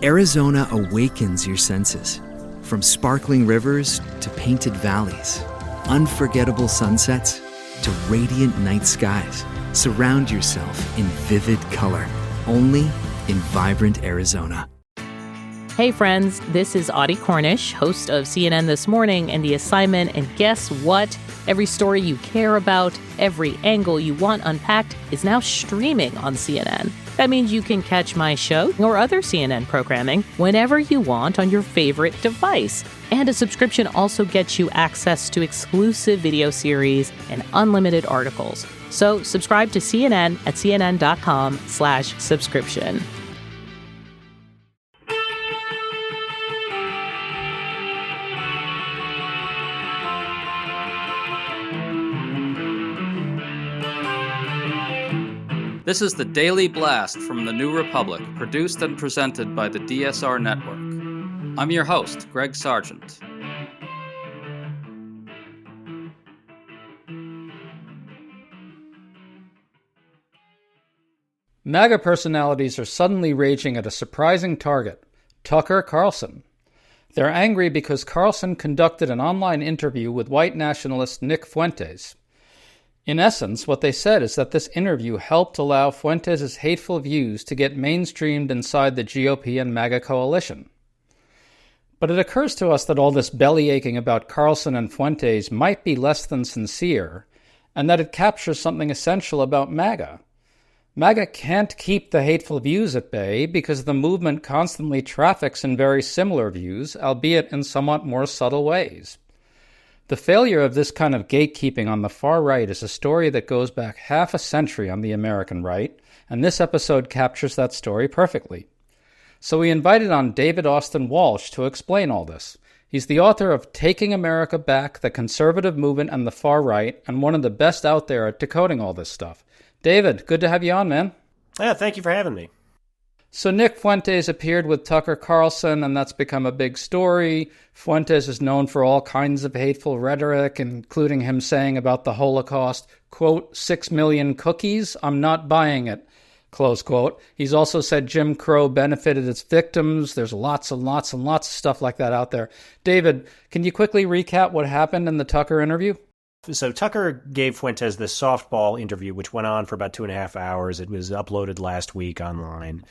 Arizona awakens your senses. From sparkling rivers to painted valleys, unforgettable sunsets to radiant night skies. Surround yourself in vivid color, only in vibrant Arizona. Hey friends, this is Audie Cornish, host of CNN This Morning and The Assignment, and guess what? Every story you care about, every angle you want unpacked is now streaming on CNN. That means you can catch my show or other CNN programming whenever you want on your favorite device. And a subscription also gets you access to exclusive video series and unlimited articles. So subscribe to CNN at cnn.com/subscription. This is the Daily Blast from the New Republic, produced and presented by the DSR Network. I'm your host, Greg Sargent. MAGA personalities are suddenly raging at a surprising target, Tucker Carlson. They're angry because Carlson conducted an online interview with white nationalist Nick Fuentes. In essence, what they said is that this interview helped allow Fuentes' hateful views to get mainstreamed inside the GOP and MAGA coalition. But it occurs to us that all this bellyaching about Carlson and Fuentes might be less than sincere, and that it captures something essential about MAGA. MAGA can't keep the hateful views at bay because the movement constantly traffics in very similar views, albeit in somewhat more subtle ways. The failure of this kind of gatekeeping on the far right is a story that goes back half a century on the American right, and this episode captures that story perfectly. So we invited on David Austin Walsh to explain all this. He's the author of Taking America Back, the Conservative Movement and the Far Right, and one of the best out there at decoding all this stuff. David, good to have you on, man. Yeah, thank you for having me. So Nick Fuentes appeared with Tucker Carlson, and that's become a big story. Fuentes is known for all kinds of hateful rhetoric, including him saying about the Holocaust, quote, 6 million cookies, I'm not buying it, close quote. He's also said Jim Crow benefited its victims. There's lots and lots and lots of stuff like that out there. David, can you quickly recap what happened in the Tucker interview? So Tucker gave Fuentes this softball interview, which went on for about 2.5 hours. It was uploaded last week online.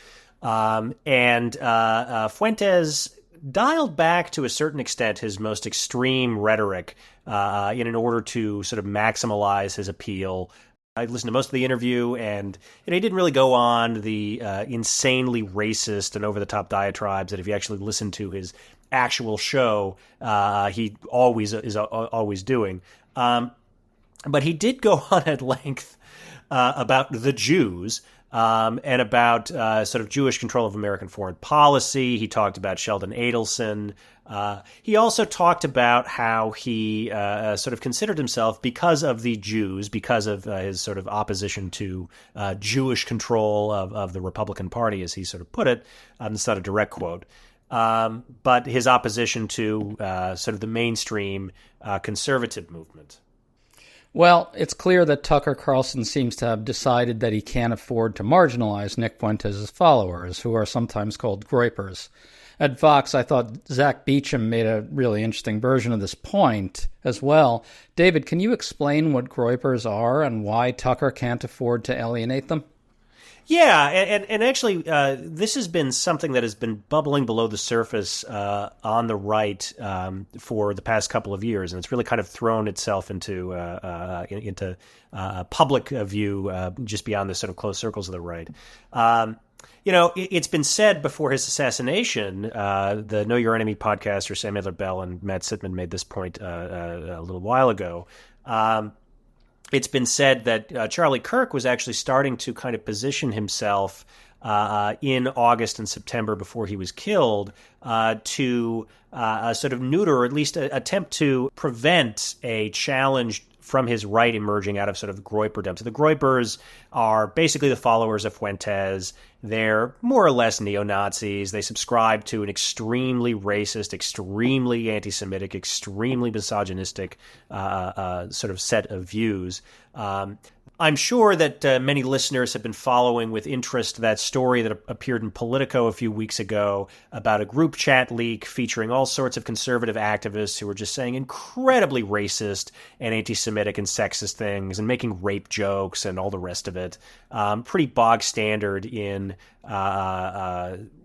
Fuentes dialed back to a certain extent his most extreme rhetoric in order to sort of maximize his appeal. I listened to most of the interview, and he didn't really go on the insanely racist and over-the-top diatribes that if you actually listen to his actual show, he is always doing. But he did go on at length about the Jews and about sort of Jewish control of American foreign policy. He talked about Sheldon Adelson. He also talked about how he sort of considered himself, because of the Jews, because of his sort of opposition to Jewish control of the Republican Party, as he sort of put it. It's not a direct quote. But his opposition to sort of the mainstream conservative movement. Well, it's clear that Tucker Carlson seems to have decided that he can't afford to marginalize Nick Fuentes' followers, who are sometimes called groypers. At Vox, I thought Zach Beecham made a really interesting version of this point as well. David, can you explain what groypers are and why Tucker can't afford to alienate them? Yeah, and actually, this has been something that has been bubbling below the surface on the right for the past couple of years, and it's really kind of thrown itself into public view just beyond the sort of close circles of the right. It's been said before his assassination. The Know Your Enemy podcaster Sam Edler-Bell and Matt Sitman made this point a little while ago. It's been said that Charlie Kirk was actually starting to kind of position himself in August and September before he was killed to sort of neuter, or at least attempt to prevent a challenge from his right emerging out of sort of groyperdom. So the groypers are basically the followers of Fuentes. They're more or less neo-Nazis. They subscribe to an extremely racist, extremely anti-Semitic, extremely misogynistic sort of set of views. I'm sure that many listeners have been following with interest that story that appeared in Politico a few weeks ago about a group chat leak featuring all sorts of conservative activists who were just saying incredibly racist and anti-Semitic and sexist things and making rape jokes and all the rest of it. Pretty bog standard in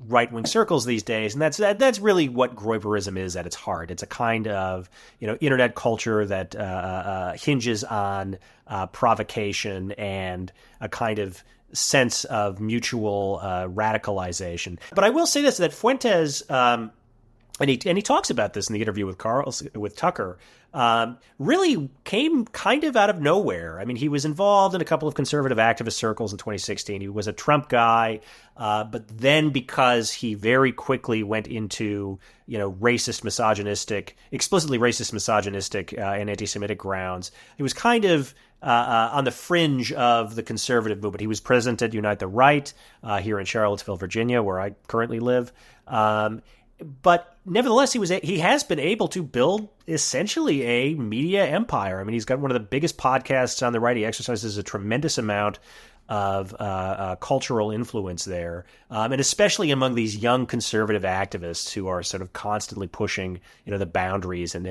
right-wing circles these days, and that's really what Groyberism is at its heart. It's a kind of internet culture that hinges on provocation and a kind of sense of mutual radicalization. But I will say this: that Fuentes, and he talks about this in the interview with Tucker, really came kind of out of nowhere. I mean, he was involved in a couple of conservative activist circles in 2016. He was a Trump guy, but then because he very quickly went into explicitly racist, misogynistic, and anti-Semitic grounds, he was kind of on the fringe of the conservative movement. He was president at Unite the Right here in Charlottesville, Virginia, where I currently live. But nevertheless, he has been able to build essentially a media empire. I mean, he's got one of the biggest podcasts on the right. He exercises a tremendous amount of cultural influence there, and especially among these young conservative activists who are sort of constantly pushing, the boundaries and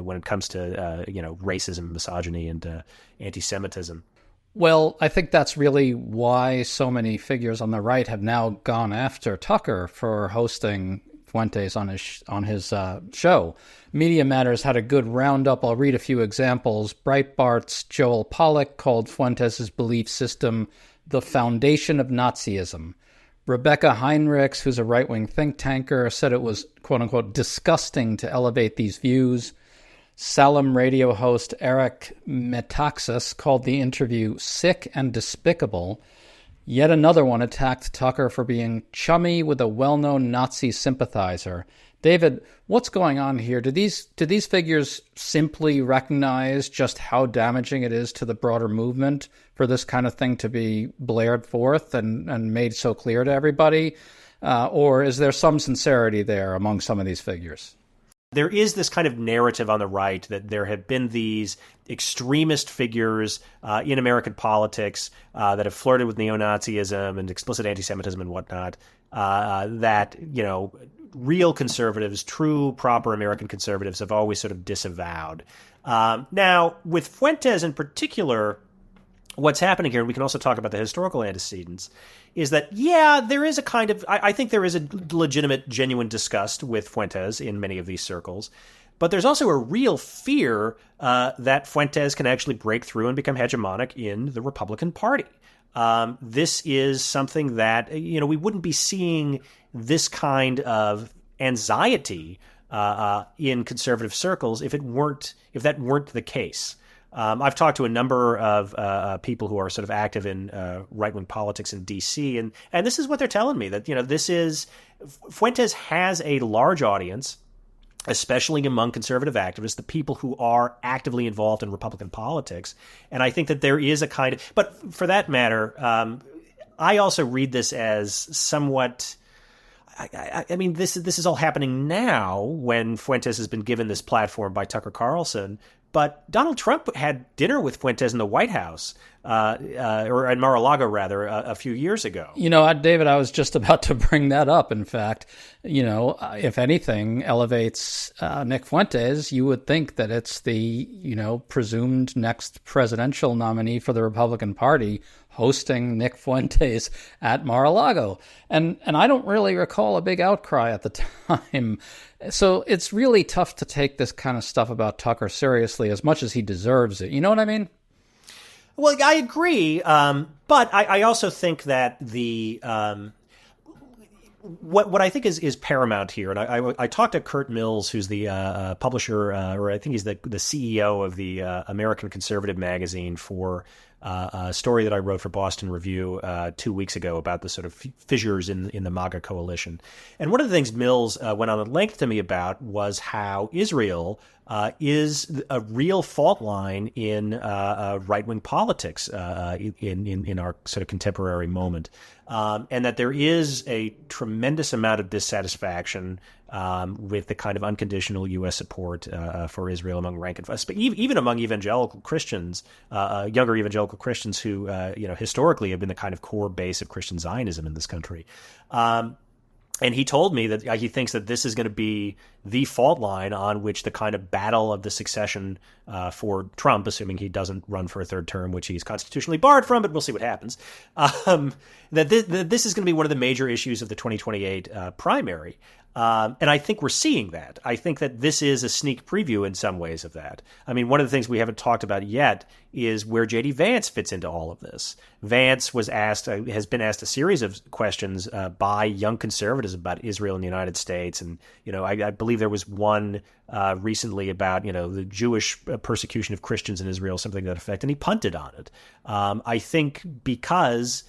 when it comes to racism, misogyny, and anti-Semitism. Well, I think that's really why so many figures on the right have now gone after Tucker for hosting Fuentes on his show. Media Matters had a good roundup. I'll read a few examples. Breitbart's Joel Pollack called Fuentes' belief system the foundation of Nazism. Rebecca Heinrichs, who's a right-wing think tanker, said it was, quote-unquote, disgusting to elevate these views. Salem radio host Eric Metaxas called the interview sick and despicable. Yet another one attacked Tucker for being chummy with a well-known Nazi sympathizer. David, what's going on here? Do these figures simply recognize just how damaging it is to the broader movement for this kind of thing to be blared forth and made so clear to everybody? Or is there some sincerity there among some of these figures? There is this kind of narrative on the right that there have been these extremist figures in American politics that have flirted with neo-Nazism and explicit anti-Semitism and whatnot, that, real conservatives, true, proper American conservatives have always sort of disavowed. Now, with Fuentes in particular, what's happening here, and we can also talk about the historical antecedents, is that, there is a kind of, I think there is a legitimate, genuine disgust with Fuentes in many of these circles, but there's also a real fear that Fuentes can actually break through and become hegemonic in the Republican Party. This is something that, we wouldn't be seeing this kind of anxiety in conservative circles if that weren't the case. I've talked to a number of people who are sort of active in right-wing politics in D.C., and this is what they're telling me, that Fuentes has a large audience, especially among conservative activists, the people who are actively involved in Republican politics, and I think that there is a kind of, but for that matter, I also read this as somewhat. I mean, this is all happening now when Fuentes has been given this platform by Tucker Carlson. But Donald Trump had dinner with Fuentes in the White House, or at Mar-a-Lago, rather, a few years ago. David, I was just about to bring that up. In fact, if anything elevates Nick Fuentes, you would think that it's the, presumed next presidential nominee for the Republican Party hosting Nick Fuentes at Mar-a-Lago. And I don't really recall a big outcry at the time. So it's really tough to take this kind of stuff about Tucker seriously as much as he deserves it. You know what I mean? Well, I agree. But I also think that the what I think is paramount here, and I talked to Kurt Mills, who's the publisher, or I think he's the CEO of the American Conservative magazine, for a story that I wrote for Boston Review 2 weeks ago about the sort of fissures in the MAGA coalition. And one of the things Mills went on at length to me about was how Israel is a real fault line in right-wing politics in our sort of contemporary moment, and that there is a tremendous amount of dissatisfaction with the kind of unconditional U.S. support for Israel among rank and file, even among evangelical Christians, younger evangelical Christians who historically have been the kind of core base of Christian Zionism in this country. And he told me that he thinks that this is going to be the fault line on which the kind of battle of the succession for Trump, assuming he doesn't run for a third term, which he's constitutionally barred from, but we'll see what happens, that this is going to be one of the major issues of the 2028 primary. And I think we're seeing that. I think that this is a sneak preview in some ways of that. I mean, one of the things we haven't talked about yet is where J.D. Vance fits into all of this. Vance has been asked a series of questions by young conservatives about Israel and the United States. And, I believe there was one recently about, the Jewish persecution of Christians in Israel, something to that effect, and he punted on it. I think because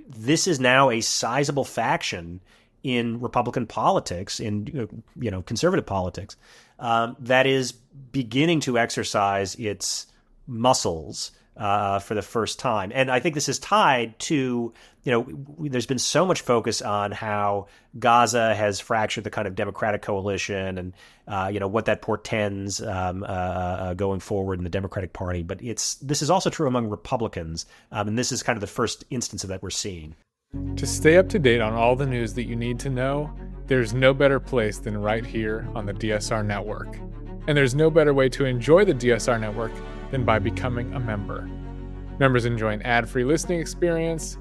this is now a sizable faction in Republican politics, in conservative politics, that is beginning to exercise its muscles for the first time. And I think this is tied to, there's been so much focus on how Gaza has fractured the kind of Democratic coalition and, what that portends going forward in the Democratic Party. But this is also true among Republicans. And this is kind of the first instance of that we're seeing. To stay up to date on all the news that you need to know, there's no better place than right here on the DSR Network. And there's no better way to enjoy the DSR Network than by becoming a member. Members enjoy an ad-free listening experience,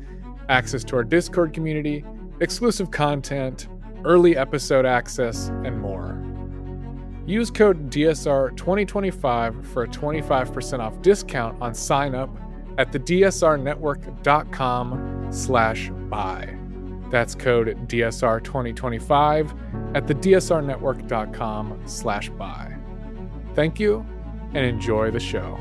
access to our Discord community, exclusive content, early episode access, and more. Use code DSR2025 for a 25% off discount on sign-up at thedsrnetwork.com/buy. That's code DSR2025 at thedsrnetwork.com/buy. Thank you, and enjoy the show.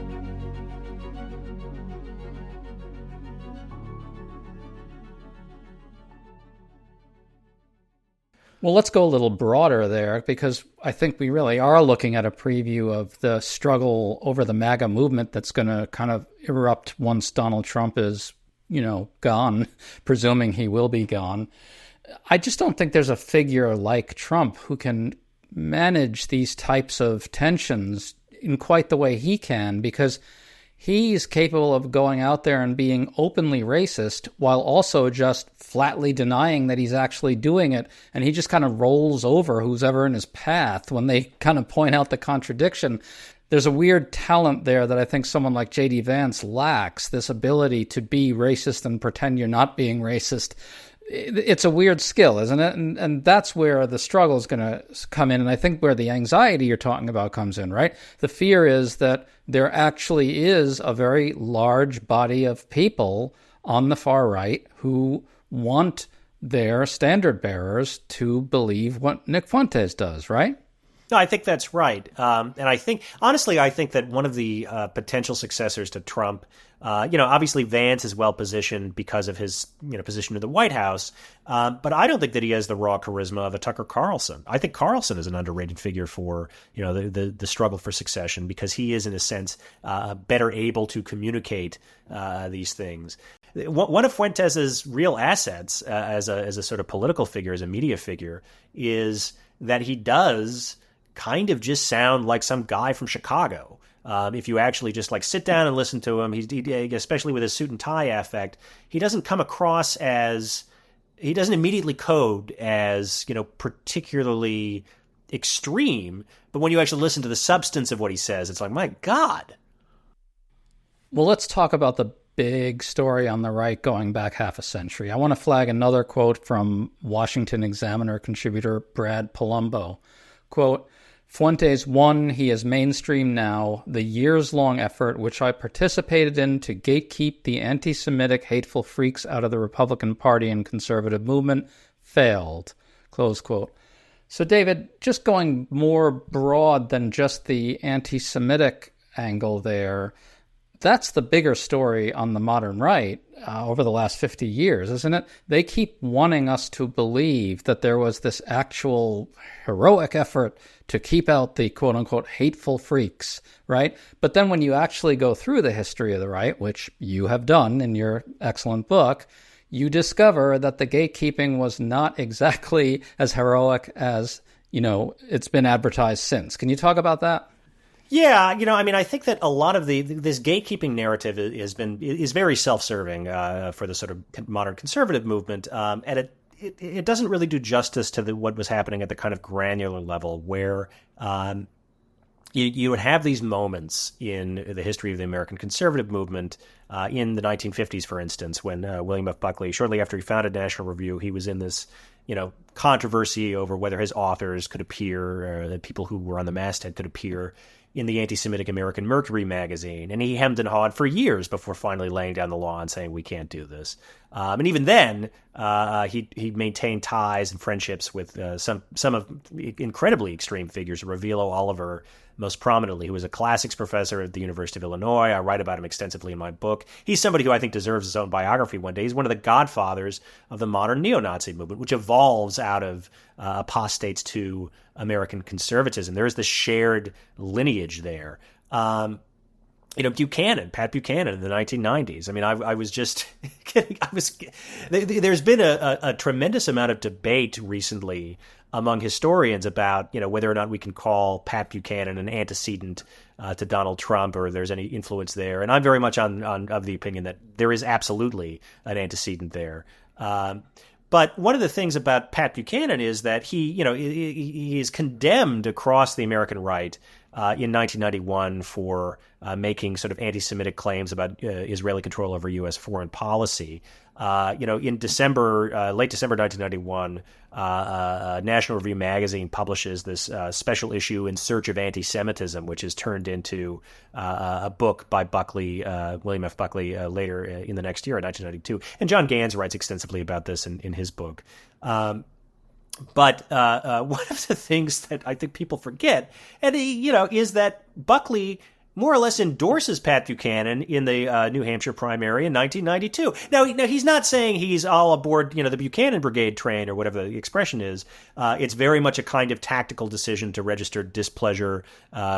Well, let's go a little broader there, because I think we really are looking at a preview of the struggle over the MAGA movement that's going to kind of erupt once Donald Trump is, gone, presuming he will be gone. I just don't think there's a figure like Trump who can manage these types of tensions in quite the way he can, because he's capable of going out there and being openly racist while also just flatly denying that he's actually doing it. And he just kind of rolls over who's ever in his path when they kind of point out the contradiction. There's a weird talent there that I think someone like J.D. Vance lacks, this ability to be racist and pretend you're not being racist. It's a weird skill, isn't it? And that's where the struggle is going to come in. And I think where the anxiety you're talking about comes in, right? The fear is that there actually is a very large body of people on the far right who want their standard bearers to believe what Nick Fuentes does, right? No, I think that's right. And I think that one of the potential successors to Trump, obviously Vance is well positioned because of his, position in the White House. But I don't think that he has the raw charisma of a Tucker Carlson. I think Carlson is an underrated figure for, the struggle for succession, because he is, in a sense, better able to communicate these things. One of Fuentes's real assets as a sort of political figure, as a media figure, is that he does kind of just sound like some guy from Chicago. If you actually just sit down and listen to him, he especially with his suit and tie affect, he doesn't come across as, he doesn't immediately code as, particularly extreme. But when you actually listen to the substance of what he says, it's like, my God. Well, let's talk about the big story on the right going back half a century. I want to flag another quote from Washington Examiner contributor Brad Palumbo. Quote, Fuentes won, he is mainstream now. The years-long effort which I participated in to gatekeep the anti-Semitic hateful freaks out of the Republican Party and conservative movement failed. Close quote. So, David, just going more broad than just the anti-Semitic angle there, That's the bigger story on the modern right over the last 50 years, isn't it? They keep wanting us to believe that there was this actual heroic effort to keep out the quote-unquote hateful freaks, right? But then when you actually go through the history of the right, which you have done in your excellent book, you discover that the gatekeeping was not exactly as heroic as, it's been advertised since. Can you talk about that? Yeah, I think that a lot of this gatekeeping narrative is very self-serving for the sort of modern conservative movement, and it doesn't really do justice to what was happening at the kind of granular level where you would have these moments in the history of the American conservative movement in the 1950s, for instance, when William F. Buckley, shortly after he founded National Review, he was in this controversy over whether his authors could appear, or the people who were on the masthead could appear in the anti-Semitic American Mercury magazine. And he hemmed and hawed for years before finally laying down the law and saying, we can't do this. And even then, he maintained ties and friendships with some of incredibly extreme figures, Ravilo Oliver, most prominently, who was a classics professor at the University of Illinois. I write about him extensively in my book. He's somebody who I think deserves his own biography one day. He's one of the godfathers of the modern neo-Nazi movement, which evolves out of apostates to American conservatism. There is this shared lineage there. Buchanan, Pat Buchanan in the 1990s. I mean, I was just kidding. There's been a tremendous amount of debate recently among historians about, whether or not we can call Pat Buchanan an antecedent to Donald Trump, or there's any influence there. And I'm very much of the opinion that there is absolutely an antecedent there. But one of the things about Pat Buchanan is that he is condemned across the American right in 1991 for making sort of anti-Semitic claims about Israeli control over U.S. foreign policy. In December, late December 1991, National Review magazine publishes this special issue in search of anti-Semitism, which is turned into a book by Buckley, William F. Buckley, later in the next year, in 1992. And John Gans writes extensively about this in his book. But one of the things that I think people forget, is that Buckley more or less endorses Pat Buchanan in the New Hampshire primary in 1992. Now, he's not saying he's all aboard, the Buchanan Brigade train or whatever the expression is. It's very much a kind of tactical decision to register displeasure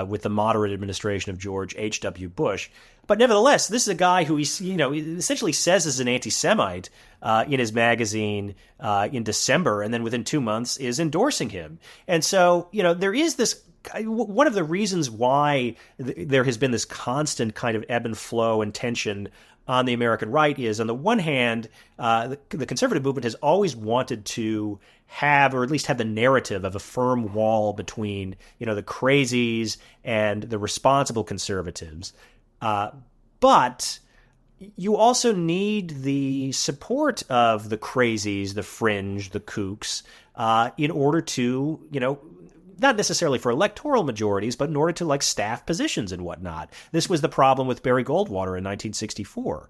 with the moderate administration of George H.W. Bush. But nevertheless, this is a guy who essentially says is an anti-Semite in his magazine in December, and then within 2 months is endorsing him. And so, there is this. One of the reasons why there has been this constant kind of ebb and flow and tension on the American right is, on the one hand, the conservative movement has always wanted to have, or at least have the narrative of a firm wall between, the crazies and the responsible conservatives. But you also need the support of the crazies, the fringe, the kooks, in order to, not necessarily for electoral majorities, but in order to staff positions and whatnot. This was the problem with Barry Goldwater in 1964.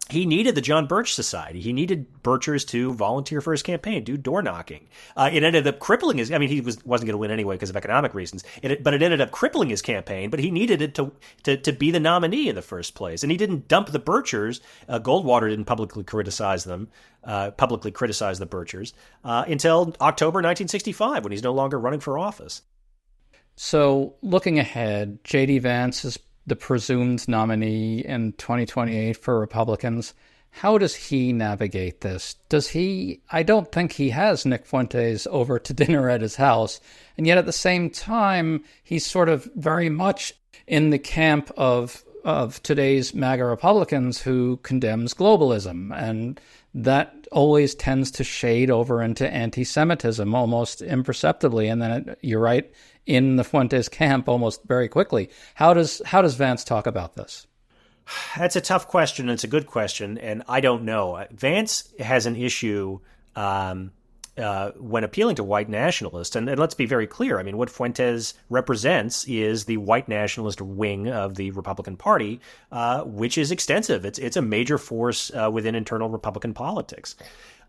He needed the John Birch Society. He needed Birchers to volunteer for his campaign, do door knocking. It ended up crippling his. I mean, he wasn't going to win anyway because of economic reasons. But it ended up crippling his campaign. But he needed it to be the nominee in the first place, and he didn't dump the Birchers. Goldwater didn't publicly criticize the Birchers until October 1965, when he's no longer running for office. So, looking ahead, J.D. Vance is the presumed nominee in 2028 for Republicans. How does he navigate this? I don't think he has Nick Fuentes over to dinner at his house. And yet at the same time, he's sort of very much in the camp of today's MAGA Republicans who condemns globalism. And that always tends to shade over into anti-Semitism almost imperceptibly. And then you're right, in the Fuentes camp almost very quickly. How does Vance talk about this? That's a tough question. It's a good question, and I don't know. Vance has an issue when appealing to white nationalists, and let's be very clear, I mean, what Fuentes represents is the white nationalist wing of the Republican Party, which is extensive. It's a major force within internal Republican politics.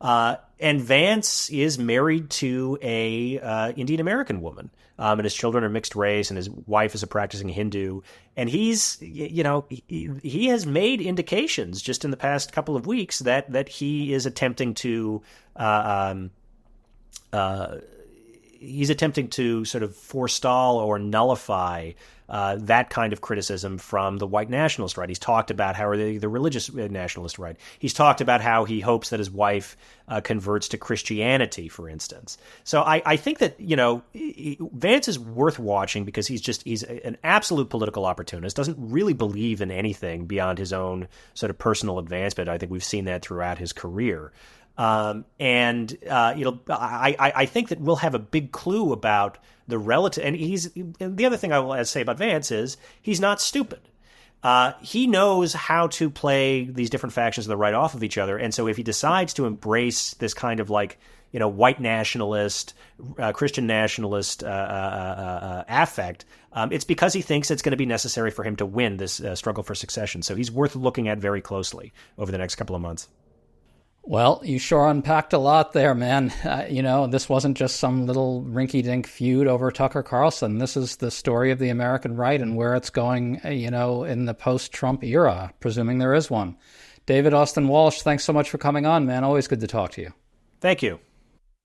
And Vance is married to a Indian American woman, and his children are mixed race, and his wife is a practicing Hindu. And he's, he has made indications just in the past couple of weeks that he is attempting to sort of forestall or nullify that kind of criticism from the white nationalist right. He's talked about how the religious nationalist right. He's talked about how he hopes that his wife converts to Christianity, for instance. So I think that, Vance is worth watching because he's an absolute political opportunist, doesn't really believe in anything beyond his own sort of personal advancement. I think we've seen that throughout his career. I think that we'll have a big clue about the relative. And the other thing I will say about Vance is he's not stupid. He knows how to play these different factions to the right off of each other. And so if he decides to embrace this kind of white nationalist, Christian nationalist affect, it's because he thinks it's going to be necessary for him to win this struggle for succession. So he's worth looking at very closely over the next couple of months. Well, you sure unpacked a lot there, man. This wasn't just some little rinky-dink feud over Tucker Carlson. This is the story of the American right and where it's going, in the post-Trump era, presuming there is one. David Austin Walsh, thanks so much for coming on, man. Always good to talk to you. Thank you.